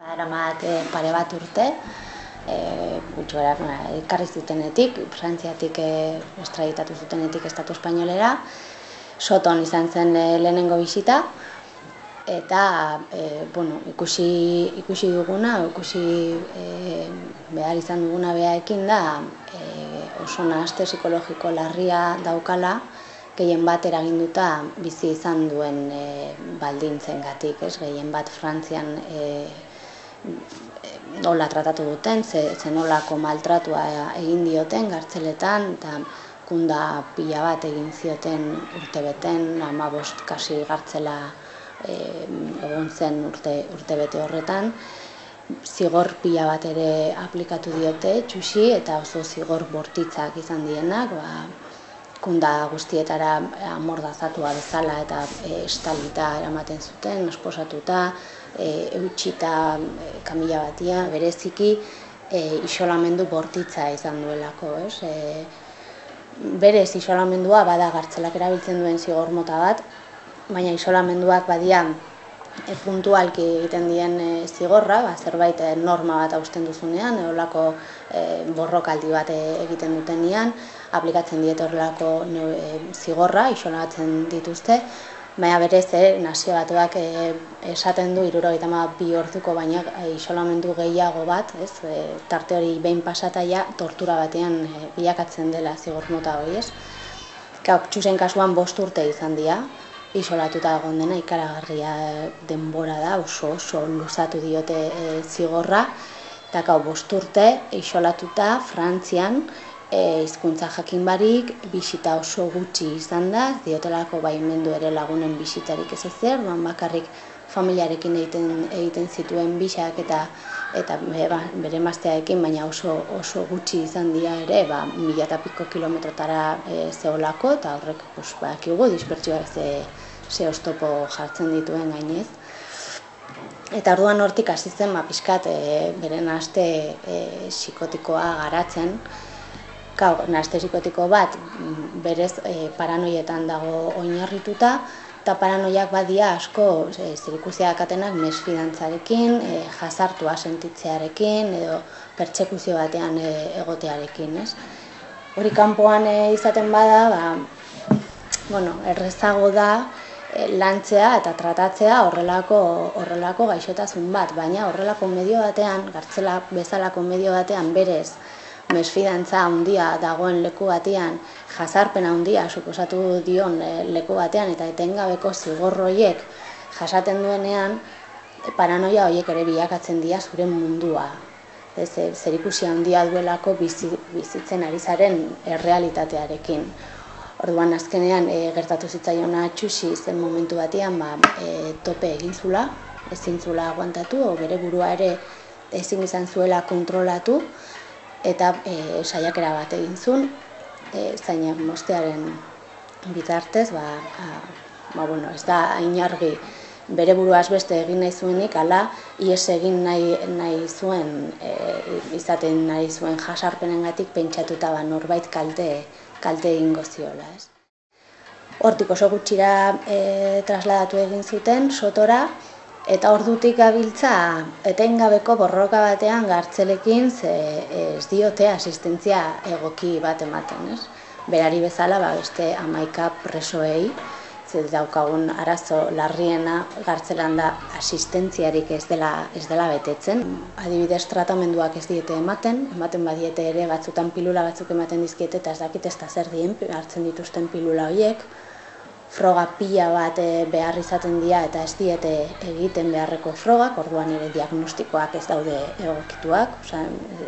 Eramat pare bat urte, ekarri zutenetik, Frantziatik estraditatu zutenetik Estatu Espainolera, Soton izan zen lehenengo bisita, eta ikusi duguna, behar izan duguna behaekin da, oso nahaste psikologiko larria daukala, gehien bat eraginduta bizi izan duen baldintzengatik, gehien bat Frantzian nola tratatu duten, ze nolako maltratua egin dioten gartzeletan, eta kunda pila bat egin zioten urtebeten, 15 kasi gartzela egon zen urtebete horretan. Zigor pila bat ere aplikatu diote txuxi, eta oso zigor bortitzak izan dienak, kunda guztietara amordazatua bezala eta estalita eramaten zuten, esposatuta, eutxita kamila batia, bereziki isolamendu bortitza izan duelako. Berez isolamendua bada gartzelak erabiltzen duen zigor mota bat, baina isolamenduak badia puntualki egiten dien zigorra, zerbait norma bat hausten duzunean, eolako borrokaldi bat egiten dutenean, aplikatzen diete horrelako zigorra, isolatzen dituzte, baina berez Nazio Batuak esaten du 72 orduko baina isolamendu gehiago bat, tarte hori behin pasataia tortura batean bilakatzen dela zigor mota hori, Txusen kasuan 5 urte izan dira, isolatuta egon dena, ikaragarria denbora da, oso luzatu diote zigorra, eta 5 urte isolatuta Frantzian, hizkuntza jakin barik, bisita oso gutxi izan da, diotelako baimendu ere lagunen bisitarik ez ezer, bakarrik familiarekin egiten zituen bisak eta bere emaztearekin, baina oso gutxi izan dira ere, 1000 eta piko kilometrotara zeolako, eta horrek bakigu dispertsioak ze oztopo jartzen dituen gainez. Eta orduan hortik hasi zen pixkat bere nahaste psikotikoa garatzen. Nahaste psikotiko bat berez paranoietan dago oinarrituta, eta paranoiak badia asko zerikusia dakatenak mesfidantzarekin, jazartua sentitzearekin, edo pertsekuzio batean egotearekin. Hori kanpoan izaten bada, errezago da lantzea eta tratatzea horrelako gaixotasun bat, baina horrelako medio batean, gartzela bezalako medio batean berez, mesfidantza handia dagoen leku batean, jazarpen handia suposatu dion leku batean, eta etengabeko zigor horiek jasaten duenean, paranoia horiek ere bilakatzen dira zure mundua. Zerikusia handia duelako bizitzen ari zaren errealitatearekin. Orduan azkenean gertatu zitzaiona txuxi zen momentu batean tope egin zula, ezin zula aguantatu, bere burua ere ezin izan zuela kontrolatu, eta saiakera bat egin zuen, zainak mostearen bitartez, ez da hain argi bere buruaz beste egin nahi zuenik, ala ihes egin nahi zuen, izaten nahi zuen jasarpenengatik pentsatuta norbait kalte egingo ziola. Hortik oso gutxira trasladatu egin zuten, Sotora, eta ordutik gabiltza etengabeko borroka batean gartzelekin ez diote asistentzia egoki bat ematen. Berari bezala beste 11 presoei, daukagun arazo larriena gartzelan da asistentziarik ez dela betetzen. Adibidez, tratamenduak ez diete ematen badiete ere batzutan pilula batzuk ematen dizkiete, eta ez dakit ez da zer dien hartzen dituzten pilula horiek, froga pila bat behar izaten dira eta ez diete egiten beharreko frogak, orduan ere diagnostikoak ez daude egokituak,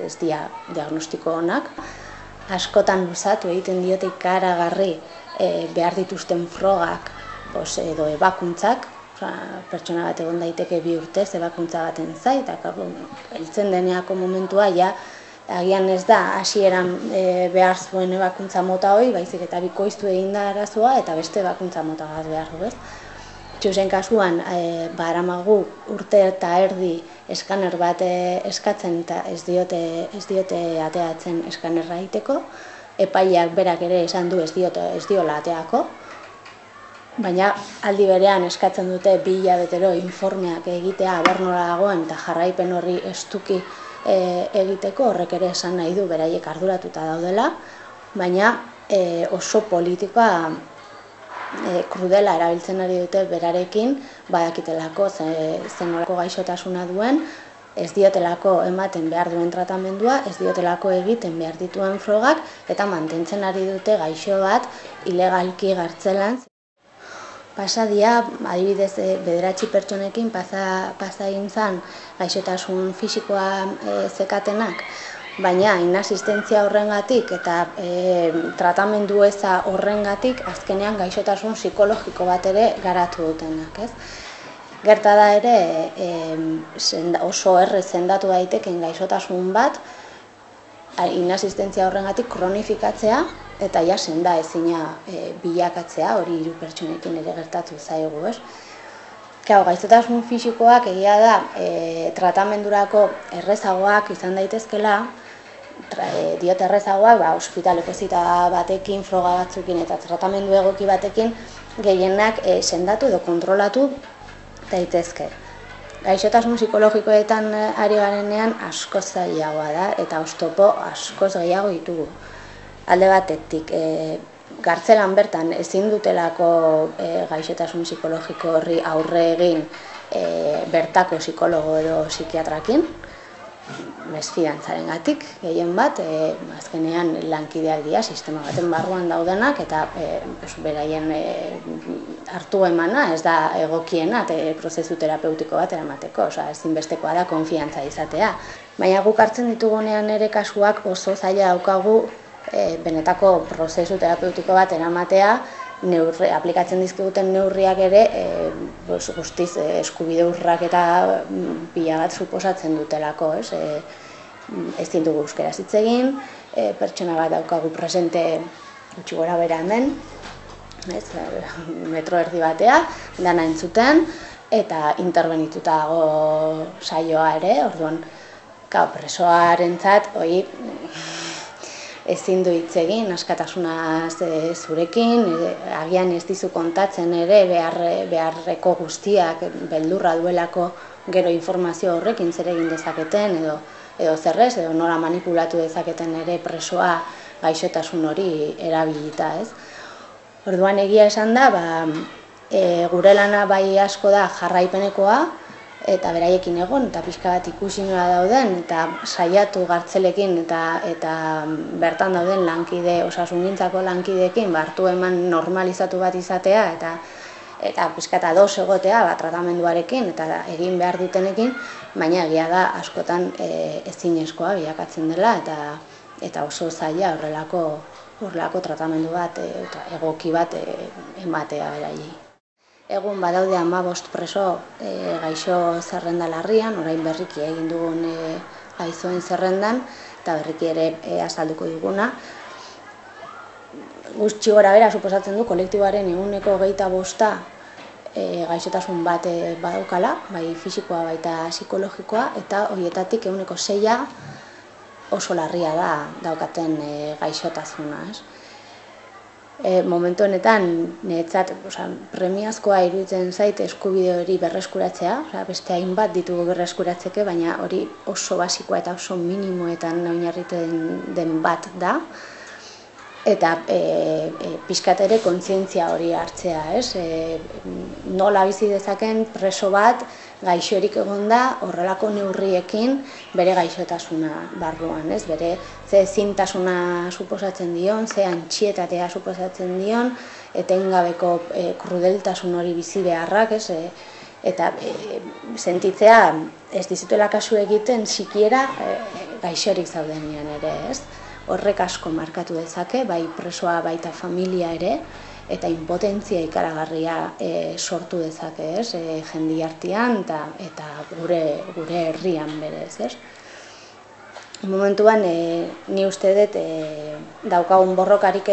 ez dira diagnostiko onak. Askotan luzatu egiten diote ikaragarri behar dituzten frogak edo ebakuntzak, pertsona bat egon daiteke 2 urtez ebakuntza baten zai, eta heltzen deneako momentua agian ez da hasieran behar zuen ebakuntza mota hori, baizik eta bikoiztu egin da arazoa eta beste ebakuntza mota bat behar du. Txusen kasuan, aramagu urte eta erdi eskaner bat eskatzen eta ez diote ateatzen eskanerra egiteko, epaileak berak ere esan du ez diola ateako, baina aldi berean eskatzen dute 2 hilabetero informeak egitea aber nola dagoen eta jarraipen horri estuki egiteko. Horrek ere esan nahi du beraiek arduratuta daudela, baina oso politikoa krudela erabiltzen ari dute berarekin, badakitelako zenolako gaixotasuna duen, ez diotelako ematen behar duen tratamendua, ez diotelako egiten behar dituen frogak, eta mantentzen ari dute gaixo bat ilegalki gartzelan. Pasadia, adibidez, 9 pertsonekin pasa egin zen gaixotasun fisikoa zekatenak, baina inasistentzia horrengatik eta tratamendu eza horrengatik azkenean gaixotasun psikologiko bat ere garatu dutenak, ez? Gerta da ere oso errez sendatu daiteken gaixotasun bat inasistentzia horrengatik kronifikatzea eta ja senda ezina bilakatzea, hori 3 pertsonekin ere gertatu zaigu, ez? Gaixotasun fisikoak egia da tratamendurako errezagoak izan daitezkela, diote errezagoak, ospitaleko zita batekin, froga batzukin eta tratamendu egoki batekin gehienak sendatu edo kontrolatu daitezke. Gaixotasun psikologikoetan ari garenean askoz zailagoa da eta oztopo askoz gehiago ditugu. Alde batetik, gartzelan bertan ezin dutelako gaixotasun psikologiko horri aurre egin bertako psikologo edo psikiatrakin, mesfidantzarengatik gehien bat, azkenean lankideak dira, sistema baten barruan daudenak, eta beraien hartu emana ez da egokiena prozesu terapeutiko bat eramateko, ezinbestekoa da konfiantza izatea. Baina guk hartzen ditugunean ere kasuak oso zaila daukagu benetako prozesu terapeutiko bat eramatea, aplikatzen dizkiguten neurriak ere guztiz eskubide urrak eta pila bat suposatzen dutelako, ezin dugu euskeraz hitz egin, pertsona bat daukagu presente gutxi gora bera hemen, metro erdi batea, dana entzuten, eta interbenituta dago saioa ere, orduan, presoarentzat, ezin du hitz egin, askatasunaz zurekin, agian ez dizu kontatzen ere beharreko guztiak beldurra duelako gero informazio horrekin zer egin dezaketen edo zerrez, edo nola manipulatu dezaketen ere presoa gaixotasun hori erabilita, ez? Orduan egia esan da, gure lana bai asko da jarraipenekoa, eta beraiekin egon, eta pixka bat ikusi nola dauden, eta saiatu gartzelekin eta bertan dauden lankide, osasungintzako lankideekin, hartu eman normalizatu bat izatea, eta pixka eta dos egotea, tratamenduarekin, eta egin behar dutenekin, baina egia da askotan ezinezkoa bilakatzen dela, eta oso zaila horrelako tratamendu bat, egoki bat ematea beraiei. Egun badaude 15 preso gaixo zerrenda larrian, orain berriki egin dugun gaixoen zerrendan, eta berriki ere azalduko duguna. Gutxi gora bera suposatzen du kolektiboaren 25% gaixotasun bat badaukala, bai fisikoa baita psikologikoa, eta horietatik 6% oso larria da daukaten gaixotasuna. Momentu honetan, niretzat premiazkoa iruditzen zait eskubide hori berreskuratzea, beste hainbat ditugu berreskuratzeke, baina hori oso basikoa eta oso minimoetan oinarritzen den bat da, eta pixkat ere kontzientzia hori hartzea, nola bizi dezaken preso bat gaixorik egon da horrelako neurriekin bere gaixotasuna barruan, bere ze ezintasuna suposatzen dion, ze antxietatea suposatzen dion, etengabeko krudeltasun hori bizi beharrak, eta sentitzea ez dizutela kasu egiten sikiera gaixorik zaudenean ere, horrek asko markatu dezake, bai presoa baita familia ere, eta impotentzia ikaragarria sortu dezake, jendartean eta gure herrian berez. Momentuan, ni uste dut daukagun borrokarik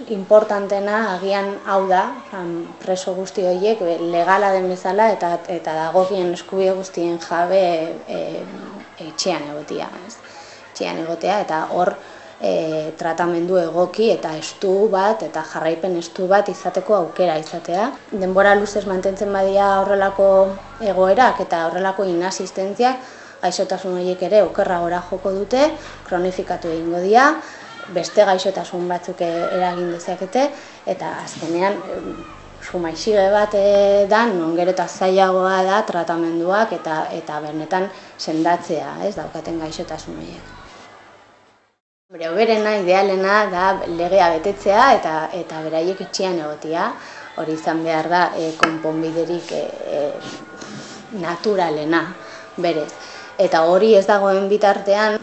importantena agian hau da, preso guzti horiek legala den bezala eta dagokien eskubide guztien jabe etxean egotea. Etxean egotea eta hor tratamendu egoki eta estu bat eta jarraipen estu bat izateko aukera izatea. Denbora luzez mantentzen badia horrelako egoerak eta horrelako inasistentziak, gaixotasun horiek ere okerragora joko dute, kronifikatu egingo dira, beste gaixotasun batzuk eragin dezakete, eta azkenean sumaixige bat da, non gero eta zailagoa da tratamenduak eta benetan sendatzea, ez daukaten gaixotasun horiek. Hoberena, idealena da legea betetzea eta beraiek etxean egotea, hori izan behar da konponbiderik naturalena, berez. Eta hori ez dagoen bitartean,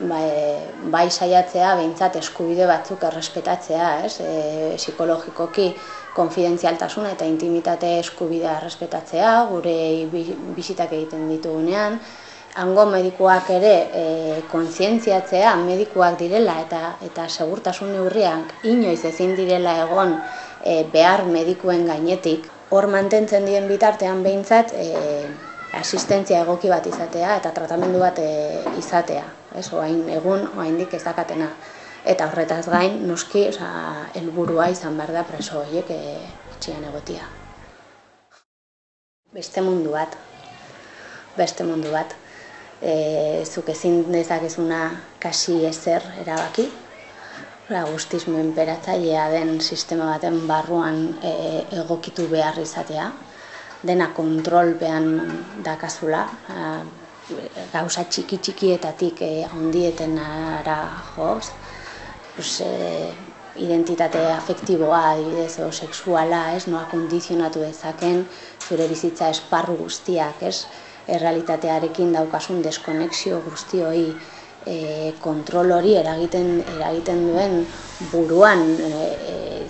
bai saiatzea behintzat eskubide batzuk errespetatzea, psikologikoki konfidentzialtasuna eta intimitate eskubidea errespetatzea, gure bisitak egiten ditugunean, hango medikuak ere kontzientziatzea medikuak direla eta segurtasun neurriak inoiz ezin direla egon behar medikuen gainetik. Hor mantentzen diren bitartean behintzat asistentzia egoki bat izatea eta tratamendu bat izatea. Egun oraindik ez dakatena. Eta horretaz gain, noski, helburua izan behar da preso horiek etxean egotea. Beste mundu bat. Beste mundu bat. Zuk ezin dezakezuna kasi ezer erabaki. Guztiz menperatzailea den sistema baten barruan egokitu behar izatea. Dena kontrolpean dakazula, gauza txiki-txikietatik handietenara joz, identitate afektiboa, adibidez, o sexuala, noa kondizionatu dezaken zure bizitza esparru guztiak, errealitatearekin daukasun deskonexio guzti hori, kontrol hori eragiten duen buruan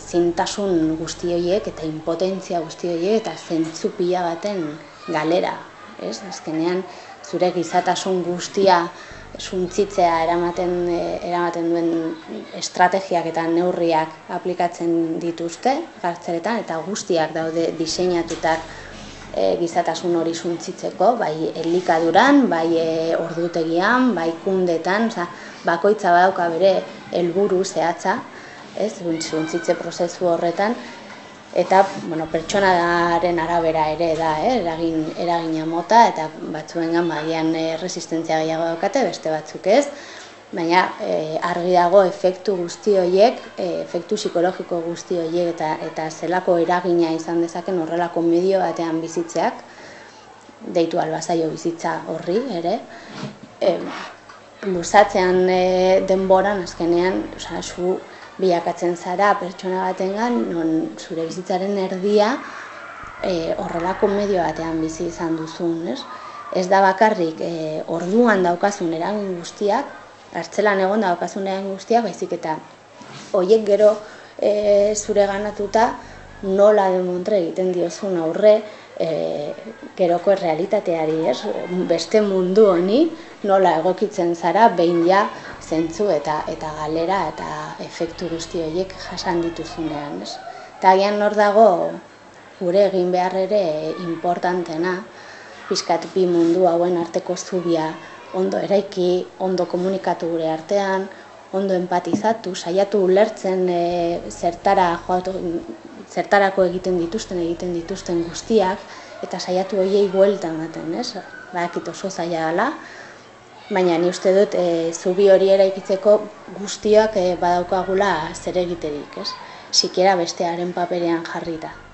zintasun guzti horiek eta impotentzia guzti horiek eta zentzu pila baten galera. Azkenean zure gizatasun guztia suntzitzea eramaten duen estrategiak eta neurriak aplikatzen dituzte kartzeletan eta guztiak daude diseinatutak gizatasun hori suntzitzeko, bai elikaduran, bai ordutegian, bai kundetan, bakoitza badauka bere helburu zehatza, suntzitze prozesu horretan, eta pertsonaren arabera ere da, eragina mota, eta batzuengan bagian resistentzia gehiago daukate, beste batzuk ez, baina argi dago efektu guzti horiek, efektu psikologiko guzti horiek eta zelako eragina izan dezaken horrelako medio batean bizitzeak, deitu albazaio bizitza horri ere, luzatzean denboran azkenean zu bilakatzen zara pertsona batengan, non zure bizitzaren erdia horrelako medio batean bizi izan duzun, ez da bakarrik orduan daukazun eragin guztiak, kartzelan egon daukasunean guztiak, baizik eta horiek gero zure ganatuta nola demontre egiten diozun aurre geroko errealitateari, beste mundu honi nola egokitzen zara behin ja zentzu eta galera eta efektu guzti horiek jasan dituzunean. Eta agian hor dago gure egin behar ere importantena, pixkat bi mundu hauen arteko zubia ondo eraiki, ondo komunikatu gure artean, ondo empatizatu, saiatu ulertzen zertarako egiten dituzten guztiak, eta saiatu horiei buelta ematen, badakit oso zaila dela, baina ni uste dut zubi hori eraikitzeko guztiak badaukagula zer egiterik, sikiera bestearen paperean jarrita.